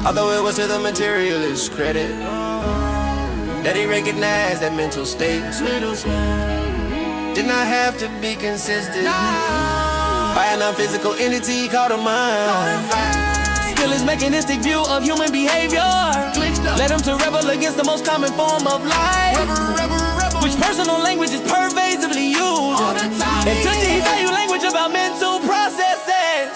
Although it was to the materialist credit that he recognized that mental states did not have to be consistent by a non-physical entity called a mind. Still his mechanistic view of human behavior led him to rebel against the most common form of life, which personal language is pervasively used, and to devalue language about mental processes.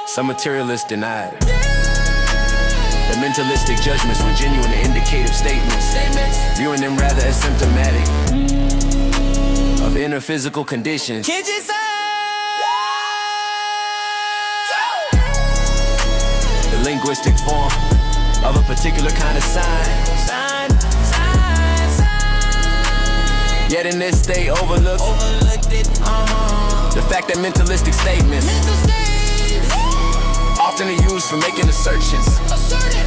Some materialists denied that mentalistic judgments were genuine and indicative statements, viewing them rather as symptomatic of inner physical conditions. The linguistic form of a particular kind of sign. Yet in this they overlooked the fact that mentalistic statements often are used for making assertions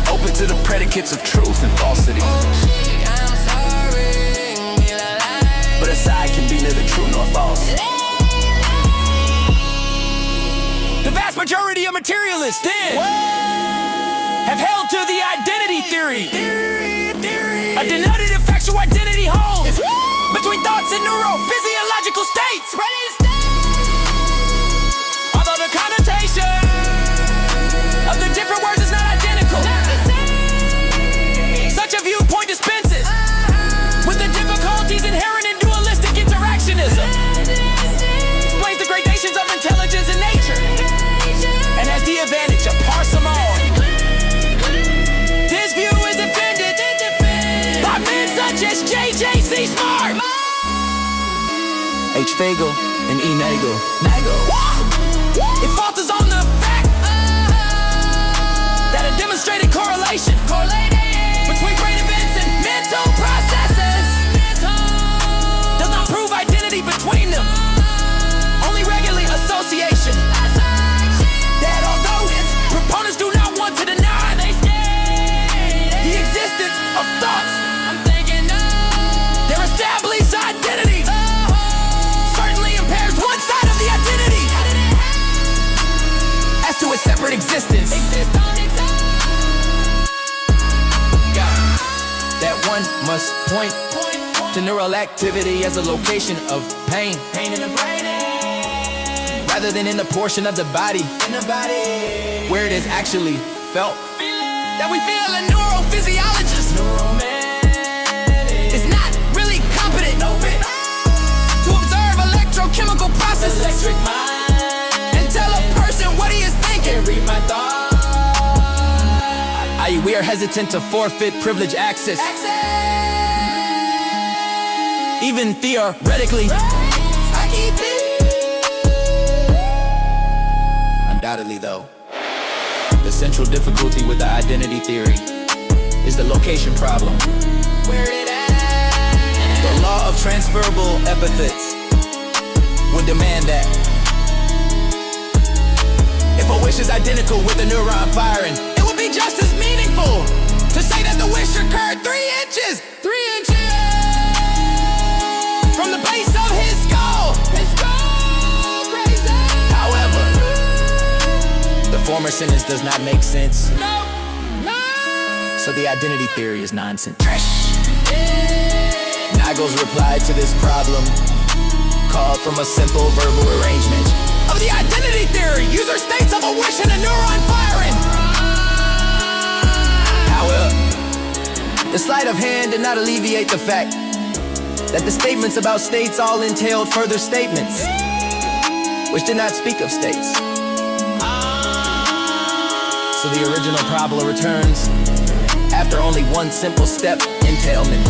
open to the predicates of truth and falsity. But a side can be neither true nor false. The vast majority of materialists then have held to the identity theory. A denotative factual identity holds between thoughts and neurophysiological states. Although the connotation of the different words is not identical, such a viewpoint dispenses with the difficulties inherent in dualistic interactionism, explains the gradations of intelligence in nature, and has the advantage of parsimony. This view is defended by men such as J.J.C. Smart, H. Fagel, and E. Nagel. It falters on the fact that a demonstrated correlation between brain events and mental processes does not prove identity between them, only regulate association. That although its proponents do not want to deny the existence of thoughts, their established identity certainly impairs one side of the identity as to its separate existence. That one must point to neural activity as a location of pain in the brain, rather than in the portion of the body where it is actually felt. That we feel a neurophysiologist is not really competent to observe electrochemical processes and tell a person what he is thinking. Read my thoughts. We are hesitant to forfeit privilege access, even theoretically. Undoubtedly, though, the central difficulty with the identity theory is the location problem. The law of transferable epithets would demand that if a wish is identical with a neuron firing, it would be just as meaningful to say that the wish occurred 3 inches from the base of his skull. However, the former sentence does not make sense. So the identity theory is nonsense. Nagel's reply to this problem called from a simple verbal arrangement of the identity theory. User states of a wish and a neuron firing. However, the sleight of hand did not alleviate the fact that the statements about states all entailed further statements, which did not speak of states. So the original problem returns after only one simple step, entailment.